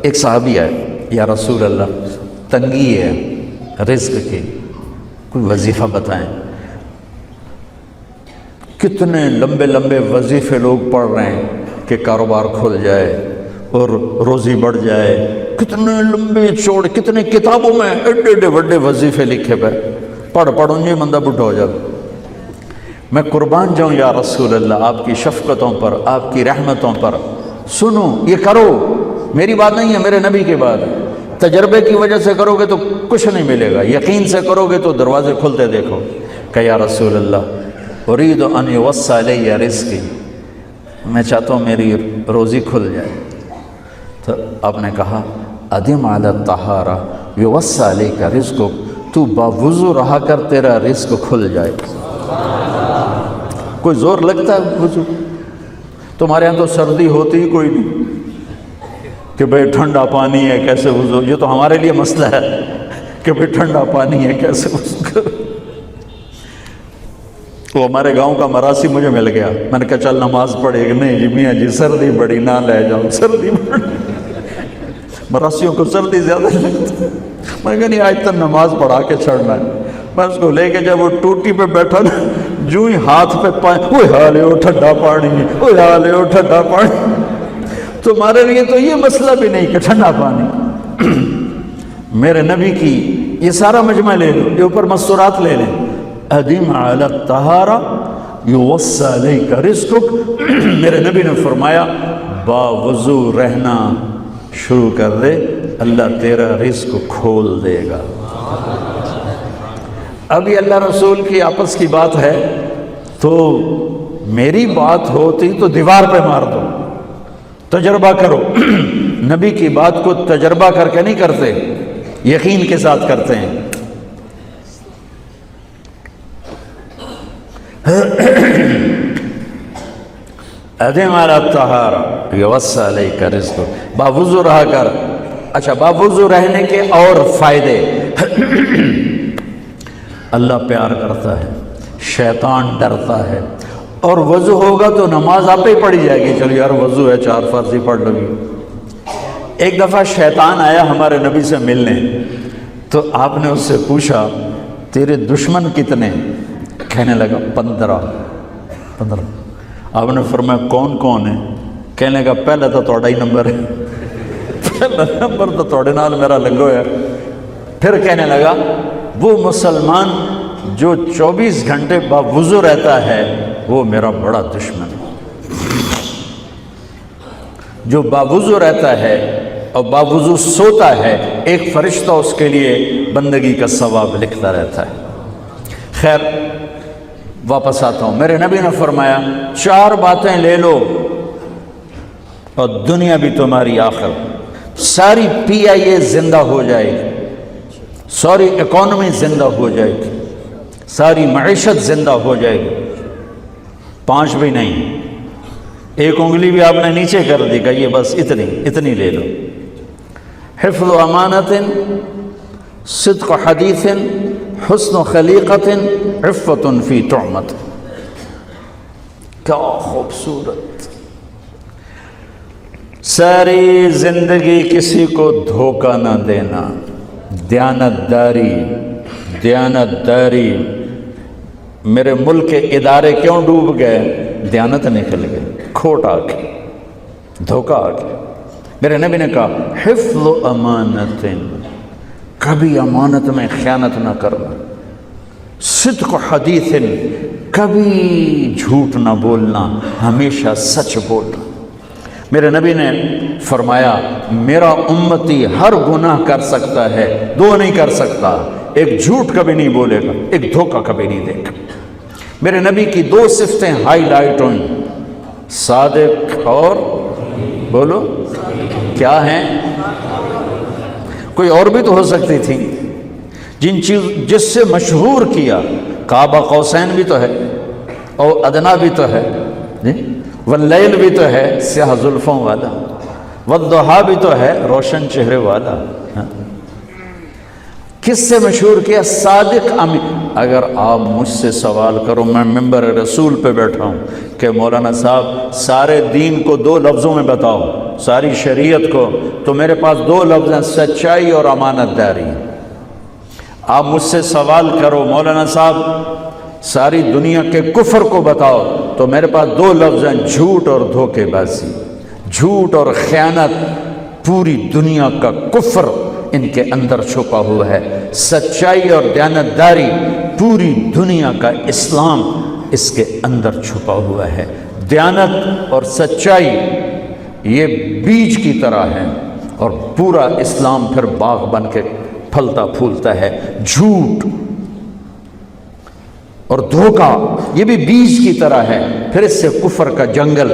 ایک صحابی آئے، یا رسول اللہ تنگی ہے رزق کی، کوئی وظیفہ بتائیں۔ کتنے لمبے لمبے وظیفے لوگ پڑھ رہے ہیں کہ کاروبار کھل جائے اور روزی بڑھ جائے، کتنے لمبے چوڑے، کتنے کتابوں میں ایڈے ایڈے بڑے وظیفے لکھے پہ، پڑھ یہ بندہ بڈھا ہو جائے۔ میں قربان جاؤں یا رسول اللہ آپ کی شفقتوں پر، آپ کی رحمتوں پر، سنو یہ کرو، میری بات نہیں ہے، میرے نبی کی بات ہے۔ تجربے کی وجہ سے کرو گے تو کچھ نہیں ملے گا، یقین سے کرو گے تو دروازے کھلتے دیکھو۔ کہ یا رسول اللہ ارید ان یوسع علی رزقی، میں چاہتا ہوں میری روزی کھل جائے۔ تو آپ نے کہا ادم علی الطہارہ یوسع علیک رزقک، تو باوضو رہا کر تیرا رزق کھل جائے۔ کوئی زور لگتا ہے وضو؟ تمہارے ہاں تو سردی ہوتی ہی کوئی نہیں کہ بھئی ٹھنڈا پانی ہے کیسے وضو، یہ تو ہمارے لیے مسئلہ ہے کہ بھئی ٹھنڈا پانی ہے کیسے وضو کرو۔ وہ ہمارے گاؤں کا مراسی مجھے مل گیا، میں نے کہا چل نماز پڑھے گا، نہیں جی میاں جی سردی بڑی نہ لے جاؤ، سردی بڑی، مراسیوں کو سردی زیادہ لگتی ہے۔ میں نے کہا نہیں آج تک نماز پڑھا کے چھڑنا ہے۔ میں اس کو لے کے جب وہ ٹوٹی پہ بیٹھا نا، جو ہی ہاتھ پہ پانی، وہ حالے ہو ٹھنڈا پانی، وہ حالے ہو ٹھنڈا پانی۔ تمہارے لیے تو یہ مسئلہ بھی نہیں کہ ٹھنڈا پانی۔ میرے نبی کی یہ سارا مجمع لے لو، یہ اوپر مستورات لے لیں، ادم علی الطہارہ یوسع علیک رزقک، میرے نبی نے فرمایا باوضو رہنا شروع کر دے، اللہ تیرا رزق کھول دے گا۔ ابھی اللہ رسول کی آپس کی بات ہے تو میری بات ہوتی تو دیوار پہ مار دو، تجربہ کرو۔ نبی کی بات کو تجربہ کر کے نہیں کرتے، یقین کے ساتھ کرتے ہیں۔ ادم علی الطہارہ یوسع علیک رزقک، باوضو رہا کر۔ اچھا باوضو رہنے کے اور فائدے، اللہ پیار کرتا ہے، شیطان ڈرتا ہے، اور وضو ہوگا تو نماز آپ ہی پڑھی جائے گی، چلو یار وضو ہے 4 فرض ہی پڑھ لگی۔ ایک دفعہ شیطان آیا ہمارے نبی سے ملنے، تو آپ نے اس سے پوچھا تیرے دشمن کتنے؟ کہنے لگا 15۔ آپ نے فرمایا کون کون ہے؟ کہنے لگا پہلا تو تھوڑا ہی نمبر ہے، پہلا نمبر تو تھوڑے نال میرا لگو ہے۔ پھر کہنے لگا وہ مسلمان جو 24 گھنٹے باوضو رہتا ہے وہ میرا بڑا دشمن ہے۔ جو باوضو رہتا ہے اور باوضو سوتا ہے، ایک فرشتہ اس کے لیے بندگی کا ثواب لکھتا رہتا ہے۔ خیر واپس آتا ہوں، میرے نبی نے فرمایا 4 باتیں لے لو اور دنیا بھی تمہاری آخر، ساری PIA زندہ ہو جائے گی، ساری اکانومی زندہ ہو جائے گی، ساری معیشت زندہ ہو جائے گی۔ 5 بھی نہیں، ایک انگلی بھی آپ نے نیچے کر دی کہ یہ بس اتنی لے لو۔ حفظ امانت، صدق حدیث، حسن خلیقت، عفت فی طعمت۔ کیا خوبصورت! ساری زندگی کسی کو دھوکہ نہ دینا، دیانت داری۔ میرے ملک کے ادارے کیوں ڈوب گئے؟ دیانت نکل گئی، کھوٹ آ گئی، دھوکہ آ گیا۔ میرے نبی نے کہا حفظ امانت، کبھی امانت میں خیانت نہ کرنا، صدق حدیث، کبھی جھوٹ نہ بولنا، ہمیشہ سچ بولنا۔ میرے نبی نے فرمایا میرا امتی ہر گناہ کر سکتا ہے، 2 نہیں کر سکتا، ایک جھوٹ کبھی نہیں بولے گا، ایک دھوکہ کبھی نہیں دے گا۔ میرے نبی کی 2 صفتیں ہائی لائٹ ہوئیں، صادق اور بولو کیا ہیں؟ کوئی اور بھی تو ہو سکتی تھی، جس سے مشہور کیا، کعبہ قوسین بھی تو ہے، اور ادنا بھی تو ہے، واللیل بھی تو ہے سیاہ زلفوں والا، والضحیٰ بھی تو ہے روشن چہرے والا۔ کس سے مشہور کیا؟ صادق امین۔ اگر آپ مجھ سے سوال کرو، میں ممبر رسول پہ بیٹھا ہوں کہ مولانا صاحب سارے دین کو 2 لفظوں میں بتاؤ، ساری شریعت کو، تو میرے پاس 2 لفظ ہیں، سچائی اور امانت داری۔ آپ مجھ سے سوال کرو مولانا صاحب ساری دنیا کے کفر کو بتاؤ، تو میرے پاس 2 لفظ ہیں، جھوٹ اور دھوکے بازی، جھوٹ اور خیانت۔ پوری دنیا کا کفر ان کے اندر چھپا ہوا ہے، سچائی اور دیانتداری پوری دنیا کا اسلام اس کے اندر چھپا ہوا ہے۔ دیانت اور سچائی یہ بیج کی طرح ہے، اور پورا اسلام پھر باغ بن کے پھلتا پھولتا ہے۔ جھوٹ اور دھوکہ یہ بھی بیج کی طرح ہے، پھر اس سے کفر کا جنگل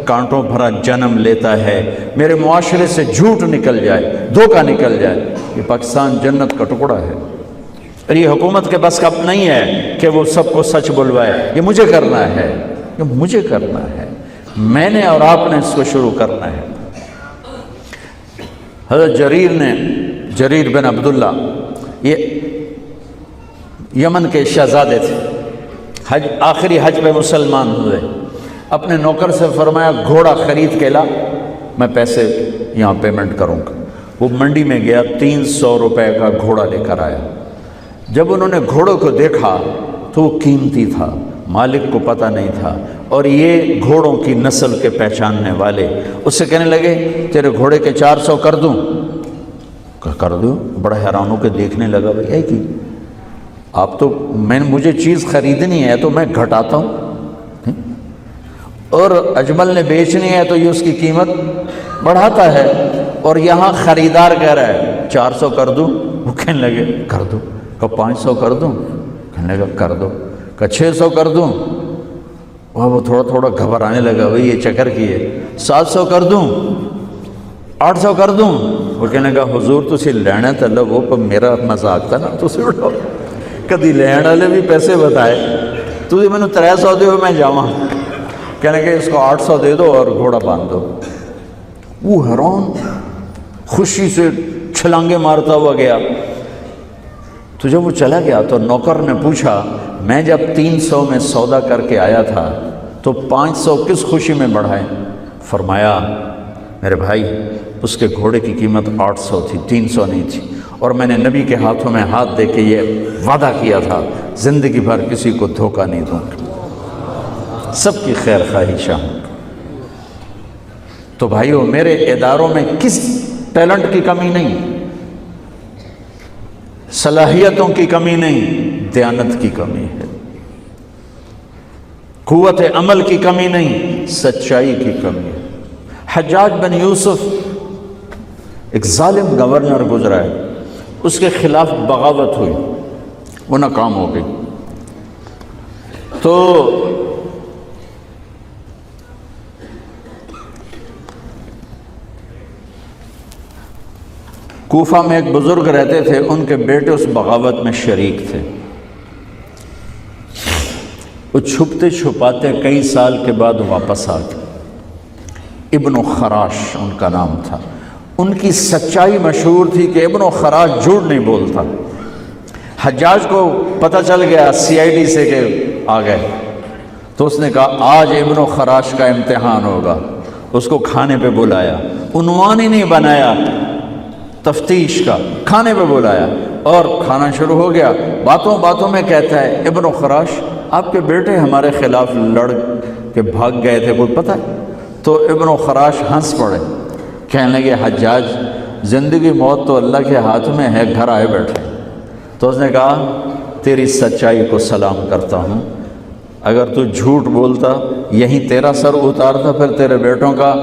کانٹوں بھرا جنم لیتا ہے۔ میرے معاشرے سے جھوٹ نکل جائے، دھوکہ نکل جائے، یہ پاکستان جنت کا ٹکڑا ہے، اور یہ حکومت کے بس کا نہیں ہے کہ وہ سب کو سچ بلوائے۔ یہ مجھے کرنا ہے، یہ مجھے کرنا ہے، میں نے اور آپ نے اس کو شروع کرنا ہے۔ حضرت جریر بن عبداللہ یہ یمن کے شہزادے تھے، آخری حج پہ مسلمان ہوئے۔ اپنے نوکر سے فرمایا گھوڑا خرید کے لا، میں پیسے یہاں پیمنٹ کروں گا۔ وہ منڈی میں گیا، 300 روپے کا گھوڑا لے کر آیا۔ جب انہوں نے گھوڑوں کو دیکھا تو وہ قیمتی تھا، مالک کو پتہ نہیں تھا، اور یہ گھوڑوں کی نسل کے پہچاننے والے اس سے کہنے لگے تیرے گھوڑے کے 400 کر دوں؟ کر دوں۔ بڑا حیران ہو کے دیکھنے لگا، بھائی اے کی آپ تو مجھے چیز خریدنی ہے تو میں گھٹاتا ہوں، اور اجمل نے بیچنی ہے تو یہ اس کی قیمت بڑھاتا ہے، اور یہاں خریدار کہہ رہا ہے 400 کر دوں؟ وہ کہنے لگے کر دو۔ کہ 500 کر دوں؟ کہنے لگا کر دو۔ کہ 600 کر دوں؟ وہ تھوڑا تھوڑا گھبرانے لگا، بھائی یہ چکر کی ہے۔ 700 کر دوں؟ 800 کر دوں؟ وہ کہنے لگا حضور تسی لینا تو لو، پر میرا مذاق تھا نا، تسی اٹھو کدی لین والے بھی پیسے بتائے، تسی میں 300 دو میں جاواں۔ کہنے کہ اس کو 800 دے دو اور گھوڑا باندھ دو۔ وہ حیران خوشی سے چھلانگے مارتا ہوا گیا۔ تو جب وہ چلا گیا تو نوکر نے پوچھا میں جب 300 میں سودا کر کے آیا تھا تو 500 کس خوشی میں بڑھائے؟ فرمایا میرے بھائی اس کے گھوڑے کی قیمت 800 تھی، 300 نہیں تھی، اور میں نے نبی کے ہاتھوں میں ہاتھ دے کے یہ وعدہ کیا تھا زندگی بھر کسی کو دھوکہ نہیں دوں گا، سب کی خیر خواہی چاہوں۔ تو بھائیو میرے اداروں میں کس ٹیلنٹ کی کمی نہیں، صلاحیتوں کی کمی نہیں، دیانت کی کمی ہے، قوت عمل کی کمی نہیں، سچائی کی کمی ہے۔ حجاج بن یوسف ایک ظالم گورنر گزرا ہے، اس کے خلاف بغاوت ہوئی، وہ ناکام ہو گئی۔ تو کوفہ میں ایک بزرگ رہتے تھے، ان کے بیٹے اس بغاوت میں شریک تھے۔ وہ چھپتے چھپاتے کئی سال کے بعد واپس آ گئے۔ ابن خراش ان کا نام تھا۔ ان کی سچائی مشہور تھی کہ ابن خراش جھوٹ نہیں بولتا۔ حجاج کو پتہ چل گیا CID سے کہ آ گئے، تو اس نے کہا آج ابن خراش کا امتحان ہوگا۔ اس کو کھانے پہ بلایا، عنوان ہی نہیں بنایا تفتیش کا، کھانے پہ بلایا اور کھانا شروع ہو گیا۔ باتوں باتوں میں کہتا ہے ابن خراش آپ کے بیٹے ہمارے خلاف لڑ کے بھاگ گئے تھے، کوئی پتہ ہے؟ تو ابن خراش ہنس پڑے، کہنے لگے حجاج زندگی موت تو اللہ کے ہاتھ میں ہے، گھر آئے بیٹھے۔ تو اس نے کہا تیری سچائی کو سلام کرتا ہوں، اگر تو جھوٹ بولتا یہیں تیرا سر اتارتا، پھر تیرے بیٹوں کا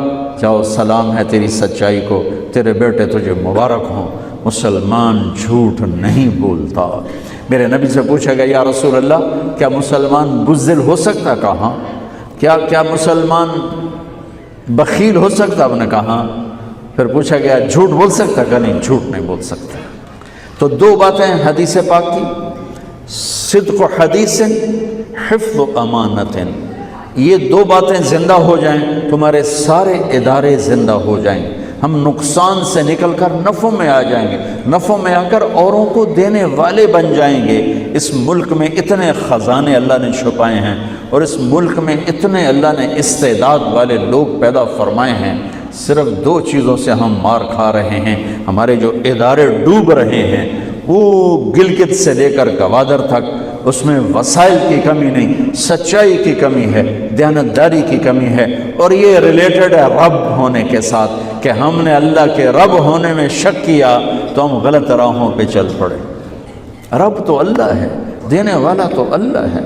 جاؤ سلام ہے تیری سچائی کو، تیرے بیٹے تجھے مبارک ہوں، مسلمان جھوٹ نہیں بولتا۔ میرے نبی سے پوچھا گیا یا رسول اللہ کیا مسلمان بزدل ہو سکتا؟ کہا کیا مسلمان بخیل ہو سکتا؟ آپ نے کہا۔ پھر پوچھا گیا جھوٹ بول سکتا؟ کہ نہیں، جھوٹ نہیں بول سکتا۔ تو 2 باتیں حدیث پاک کی، صدق و حدیث، حفظ و امانت، یہ 2 باتیں زندہ ہو جائیں تمہارے سارے ادارے زندہ ہو جائیں۔ ہم نقصان سے نکل کر نفع میں آ جائیں گے، نفع میں آ کر اوروں کو دینے والے بن جائیں گے۔ اس ملک میں اتنے خزانے اللہ نے چھپائے ہیں، اور اس ملک میں اتنے اللہ نے استعداد والے لوگ پیدا فرمائے ہیں۔ صرف دو چیزوں سے ہم مار کھا رہے ہیں، ہمارے جو ادارے ڈوب رہے ہیں، وہ گلگت سے لے کر گوادر تک، اس میں وسائل کی کمی نہیں، سچائی کی کمی ہے، دیانتداری کی کمی ہے، اور یہ ریلیٹڈ ہے رب ہونے کے ساتھ، کہ ہم نے اللہ کے رب ہونے میں شک کیا تو ہم غلط راہوں پہ چل پڑے۔ رب تو اللہ ہے، دینے والا تو اللہ ہے۔